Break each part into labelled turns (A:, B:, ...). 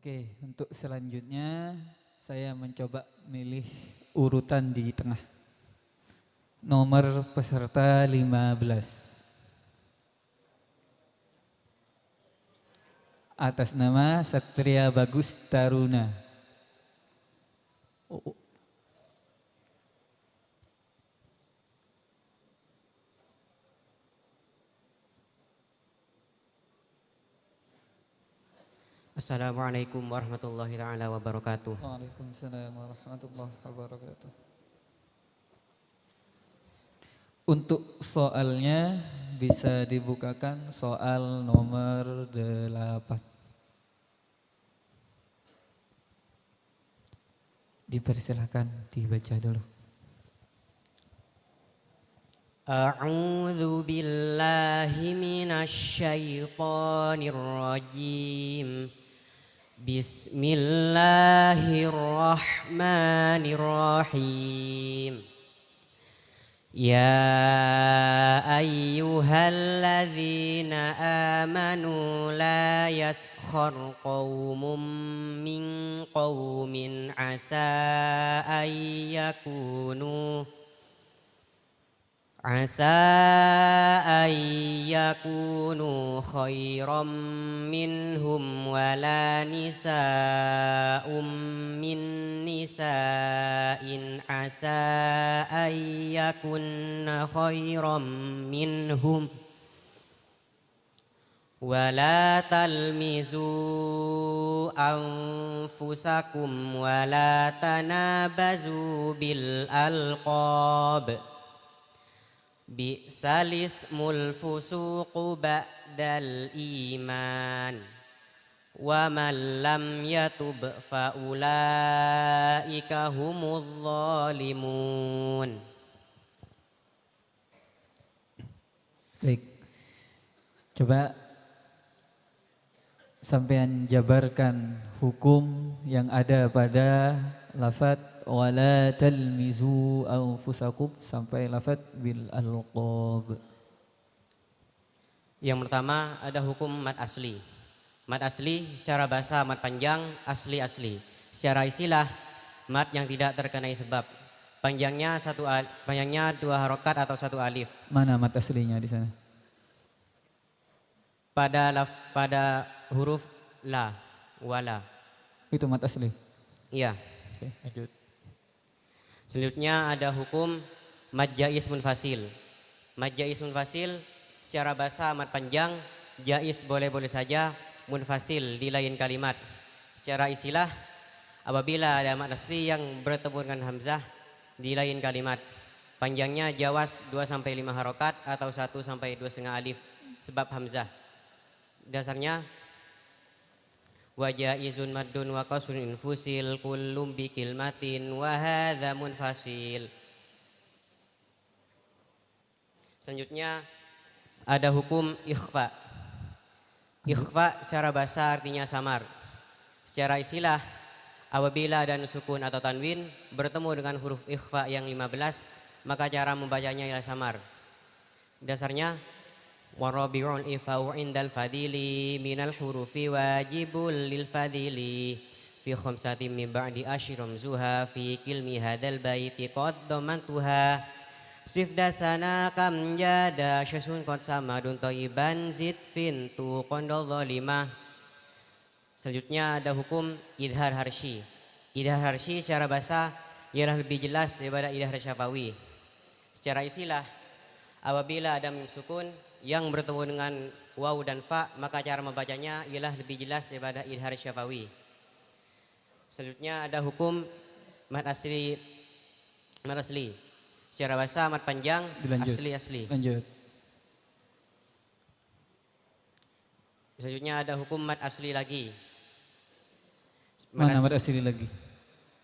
A: Oke, untuk selanjutnya saya mencoba milih urutan di tengah. Nomor peserta 15. Atas nama Satria Bagus Taruna. Oh.
B: Assalamualaikum warahmatullahi taala wabarakatuh.
A: Waalaikumsalam warahmatullahi wabarakatuh. Untuk soalnya bisa dibukakan soal nomor 8. Dipersilakan dibaca dulu.
B: A'udzu billahi minasy syaithanir rajim. Bismillahirrahmanirrahim. Ya ayyuhalladzina amanu la yaskhar qaumun min qaumin asa ayyakunu khairam minhum wala nisa'um min nisa'in asa ayyakunna khairam minhum wala talmizu anfusakum wala tanabazu bil alqab. Bi'sal ismul fusuqu ba'dal iman wa man lam yatub fa ulaika humudz zalimun.
A: Baik. Coba sampean jabarkan hukum yang ada pada lafaz wala talmizu anfusakum sampai lafaz bil alqab.
B: Yang pertama ada hukum mad asli. Mad asli secara bahasa mad panjang asli. Secara istilah mad yang tidak terkenai sebab. Panjangnya dua harokat atau satu alif.
A: Mana mad aslinya di sana?
B: Pada huruf la, wala.
A: Itu mad asli.
B: Iya.
A: Oke, lanjut.
B: Selanjutnya ada hukum mad jaiz munfasil. Mad jaiz munfasil secara bahasa mad panjang, jaiz boleh-boleh saja, munfasil di lain kalimat. Secara istilah apabila ada mad asli yang bertemu dengan hamzah di lain kalimat, panjangnya jawas 2 sampai 5 harokat atau 1 sampai 2,5 alif sebab hamzah. Dasarnya wa jaizun maddun wa qasrun infusil kullum bi kilmatin wa hadza munfasil. Selanjutnya ada hukum ikhfa. Ikhfa secara bahasa artinya samar. Secara istilah apabila ada sukun atau tanwin bertemu dengan huruf ikhfa yang 15 maka cara membacanya ialah samar. Dasarnya warabi'ul ifa'u indal fadili minal hurufi wajibul lil fadili fi khamsatin min ba'di ashiram zuha fi kilmi hadal baiti qaddamantuha sifdasana kam jada syasun qad samadun thayyiban zid fin tu qandal zalimah. Selanjutnya ada hukum idhar harsyi. Idhar harsyi secara bahasa ialah lebih jelas daripada idhar syafawi. Secara istilah apabila ada mim sukun yang bertemu dengan waw dan fa maka cara membacanya ialah lebih jelas daripada idhar syafawi. Selanjutnya ada hukum mad asli. Secara bahasa mad panjang asli.
A: Lanjut.
B: Selanjutnya ada hukum mad asli lagi.
A: Mana mad asli lagi?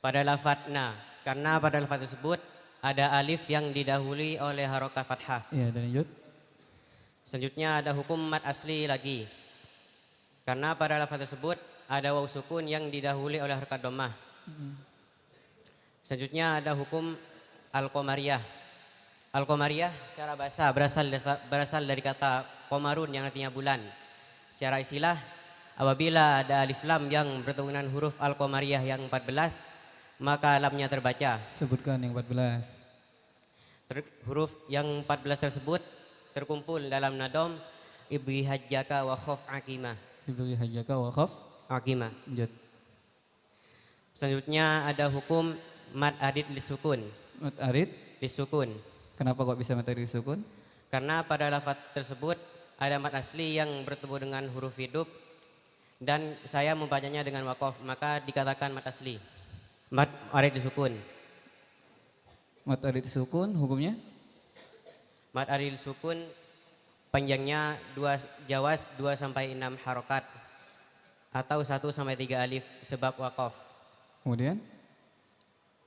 B: Pada lafaz na, karena pada lafaz tersebut ada alif yang didahului oleh harokat fathah.
A: Iya, dan lanjut.
B: Selanjutnya ada hukum mad asli lagi. Karena pada lafaz tersebut ada waw sukun yang didahului oleh harokat dhammah. Selanjutnya ada hukum al-qamariyah. Al-qamariyah secara bahasa berasal dari kata qamarun yang artinya bulan. Secara istilah Apabila ada alif lam yang bertemu dengan huruf al-qamariyah yang 14, maka lamnya terbaca.
A: Sebutkan yang 14.
B: Huruf yang 14 tersebut terkumpul dalam nadom ibri hajjaka wa khaf akimah.
A: Ibri hajjaka wa khaf
B: Akimah.
A: lanjut.
B: Selanjutnya ada hukum mad arid lisukun.
A: Mad arid.
B: Lisukun.
A: Kenapa kok bisa mad arid sukun?
B: Karena pada lafaz tersebut ada mad asli yang bertemu dengan huruf hidup dan saya membacanya dengan waqaf, maka dikatakan mad asli. Mad arid lisukun.
A: Mad arid sukun hukumnya?
B: Mad arid lisukun panjangnya jawas 2 sampai 6 harokat atau 1 sampai 3 alif sebab waqaf.
A: Kemudian?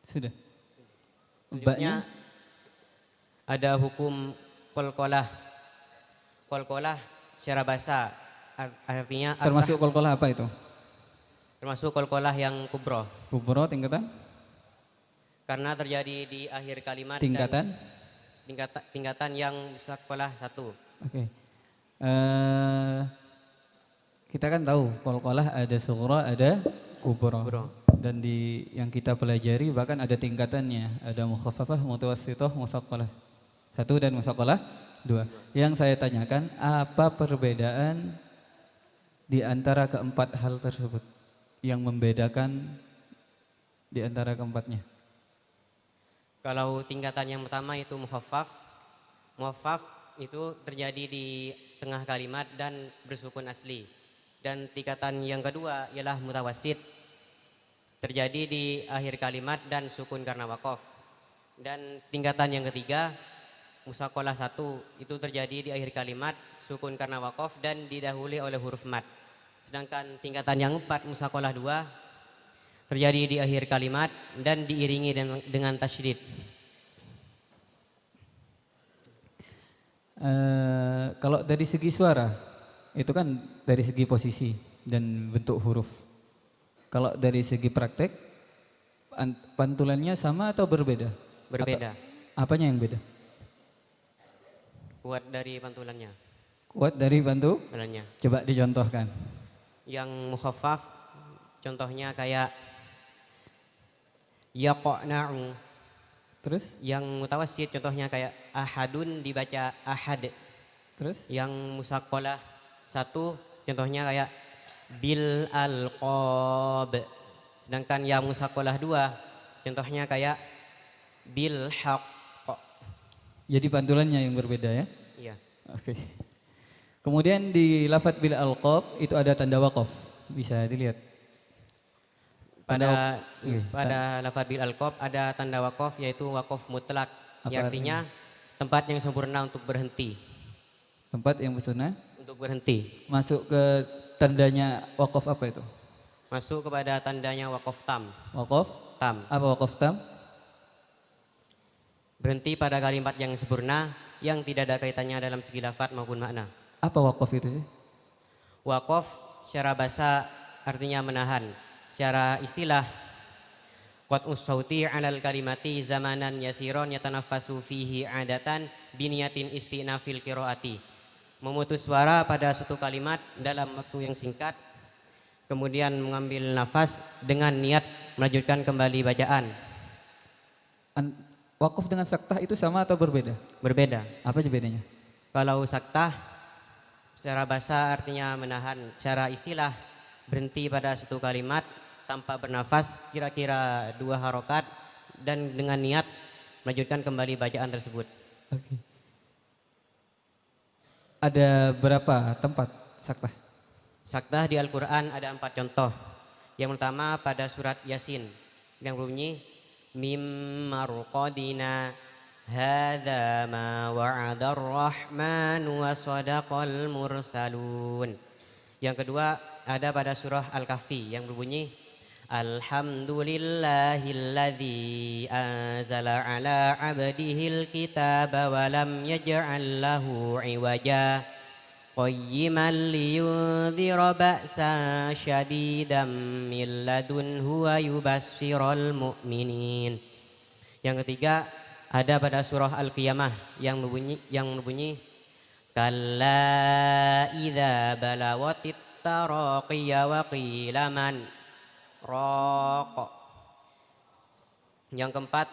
A: Sudah.
B: Selanjutnya
A: Baknya?
B: ada hukum kolkolah. Kolkolah secara bahasa artinya
A: Termasuk qalqalah apa itu?
B: termasuk kolkolah yang kubro.
A: Kubro tingkatan?
B: Karena terjadi di akhir kalimat
A: Tingkatan?
B: dan tingkatan yang sekolah 1.
A: Oke. Kita kan tahu qalqalah ada sughra, ada kubro.
B: Kubro.
A: Dan di yang kita pelajari bahkan ada tingkatannya, ada mukhaffafah, mutawassithah, musaqqalah. 1 dan musaqqalah 2. Yang saya tanyakan, apa perbedaan di antara keempat hal tersebut yang membedakan di antara keempatnya?
B: Kalau tingkatan yang pertama itu muhaffaf. Muhaffaf itu terjadi di tengah kalimat dan bersukun asli. Dan tingkatan yang kedua ialah mutawassit. Terjadi di akhir kalimat dan sukun karena waqaf. Dan tingkatan yang ketiga musaqqalah 1 itu terjadi di akhir kalimat, sukun karena waqaf dan didahului oleh huruf mad. Sedangkan tingkatan yang 4 musaqqalah 2 terjadi di akhir kalimat dan diiringi dengan tasydid.
A: Kalau dari segi suara, itu kan dari segi posisi dan bentuk huruf. Kalau dari segi praktek, pantulannya sama atau berbeda?
B: Berbeda.
A: Apanya yang beda?
B: Kuat dari pantulannya.
A: Kuat dari
B: Pantulannya.
A: Coba dicontohkan.
B: Yang mukhaffaf contohnya kayak yaqna'u.
A: Terus?
B: Yang mutawassit contohnya kayak ahadun dibaca ahad.
A: Terus?
B: Yang musaqqalah 1 contohnya kayak bil alqab. Sedangkan yang musaqqalah 2 contohnya kayak bil haqq.
A: Jadi pantulannya yang berbeda ya?
B: Iya.
A: Oke. Kemudian di lafadz bil alqab itu ada tanda waqaf. Bisa dilihat.
B: Pada
A: Iya,
B: lafadz bil alqab ada tanda waqaf yaitu waqaf mutlak.
A: Apa
B: Yang artinya tempat yang sempurna untuk berhenti.
A: tempat yang bersunnah
B: Untuk berhenti.
A: masuk ke tandanya waqaf apa itu?
B: Masuk kepada tandanya waqaf tam.
A: Waqaf?
B: Tam.
A: Apa waqaf tam?
B: Berhenti pada kalimat yang sempurna yang tidak ada kaitannya dalam segi lafadz maupun makna.
A: Apa waqaf itu sih?
B: Waqaf secara bahasa artinya menahan. Secara istilah qat'us sauti 'alal kalimati zamanan yasiron yatanaffasu fihi 'adatan biniyatin istinafil qiraati. Memutus suara pada suatu kalimat dalam waktu yang singkat kemudian mengambil nafas dengan niat melanjutkan kembali bacaan.
A: Waqaf dengan saktah itu sama atau berbeda?
B: Berbeda.
A: Apa aja bedanya?
B: Kalau saktah secara bahasa artinya menahan, secara istilah berhenti pada satu kalimat tanpa bernafas kira-kira 2 harokat dan dengan niat melanjutkan kembali bacaan tersebut.
A: Oke. Ada berapa tempat saktah?
B: Saktah di Al-Quran ada 4 contoh. Yang pertama pada surat Yasin yang berbunyi mim marqadina hadza ma wa'adar rahmanu wa sadaqal mursalun. Yang kedua ada pada surah Al-Kahfi yang berbunyi alhamdulillahilladzi anzala ala abdihil kitaba wa lam yaj'al lahu iwaja qayyiman liyundhira ba'san syadidan min ladunhu wa yubassyiral mu'minin. Yang ketiga ada pada surah Al-Qiyamah yang berbunyi kalla idza balawatit taraqiya wa qila man raq. Yang keempat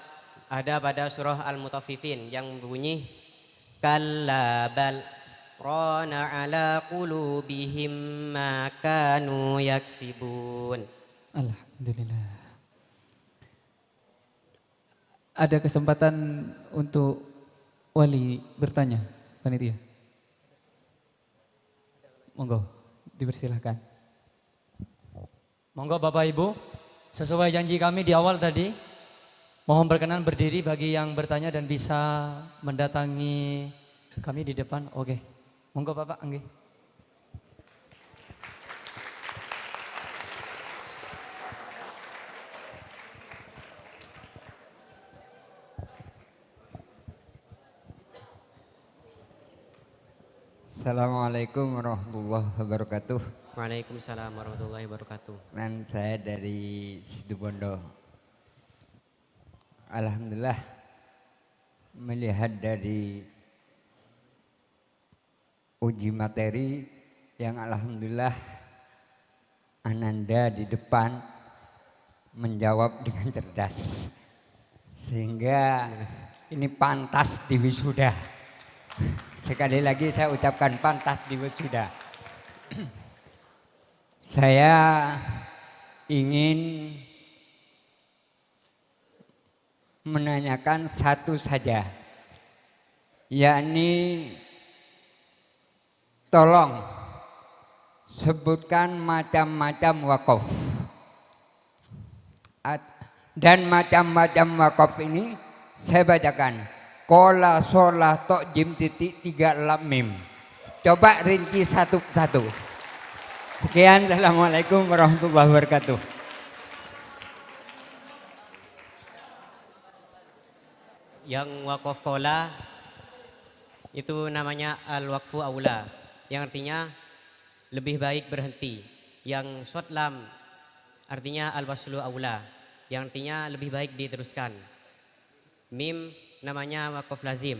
B: ada pada surah Al-Mutaffifin yang berbunyi kalla bal rana ala qulubihim ma kanu yaksibun.
A: Alhamdulillah. Ada kesempatan untuk wali bertanya, panitia. Monggo, dipersilahkan.
C: Monggo Bapak Ibu, sesuai janji kami di awal tadi, mohon berkenan berdiri bagi yang bertanya dan bisa mendatangi kami di depan. Oke, monggo Bapak, Anggi.
D: Assalamualaikum warahmatullahi wabarakatuh.
B: Waalaikumsalam warahmatullahi wabarakatuh.
D: Dan saya dari Situbondo. Alhamdulillah melihat dari uji materi yang alhamdulillah Ananda di depan menjawab dengan cerdas. Sehingga ini pantas di wisuda. Sekali lagi saya ucapkan pantas di wisuda. Saya ingin menanyakan satu saja, yakni tolong sebutkan macam-macam wakaf. Dan macam-macam wakaf ini saya bacakan. Kola sholah tok jim titik 3 lam mim. Coba rinci satu-satu. Sekian, assalamualaikum warahmatullahi wabarakatuh.
B: Yang wakaf kola itu namanya al-waqfu aula, yang artinya lebih baik berhenti. Yang short lam artinya al-waslu aula, yang artinya lebih baik diteruskan. Mim namanya wakaf lazim.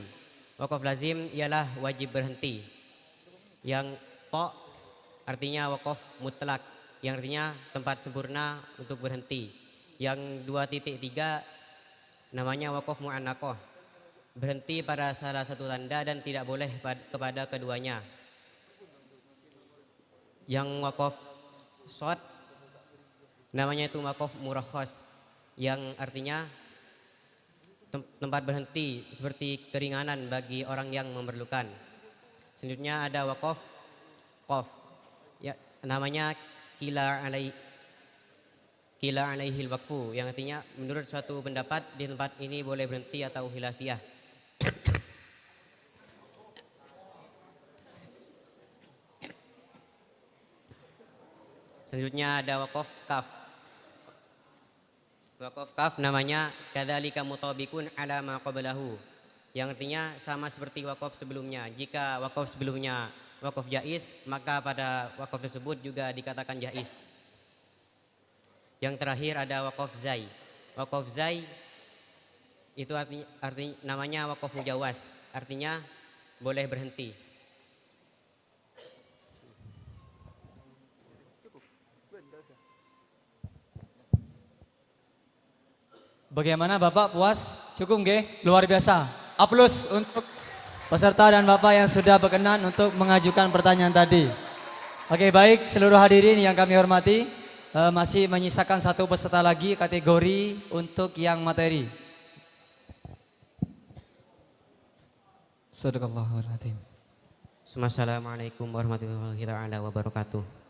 B: Wakaf lazim ialah wajib berhenti. Yang to artinya wakaf mutlak, yang artinya tempat sempurna untuk berhenti. Yang 2.3 namanya wakaf mu'annaqah, berhenti pada salah satu tanda dan tidak boleh kepada keduanya. Yang wakaf short namanya itu wakaf murakhas, yang artinya tempat berhenti seperti keringanan bagi orang yang memerlukan. Selanjutnya ada wakaf qaf, ya, namanya kila alaihil waqfu, yang artinya menurut suatu pendapat di tempat ini boleh berhenti atau khilafiyah. Selanjutnya ada wakaf kaf. Wakaf kaf namanya kadzalika mutabikun ala ma qablahu, yang artinya sama seperti wakaf sebelumnya. Jika wakaf sebelumnya wakaf jaiz, maka pada wakaf tersebut juga dikatakan jaiz. Yang terakhir ada wakaf zai. Wakaf zai itu artinya namanya wakaf mujawaz, artinya boleh berhenti.
C: Bagaimana Bapak, puas? Cukup nggih? Luar biasa. Aplaus untuk peserta dan Bapak yang sudah berkenan untuk mengajukan pertanyaan tadi. Oke, baik, seluruh hadirin yang kami hormati, masih menyisakan satu peserta lagi kategori untuk yang materi.
A: Sadaqallahul azim.
B: Assalamualaikum warahmatullahi wabarakatuh.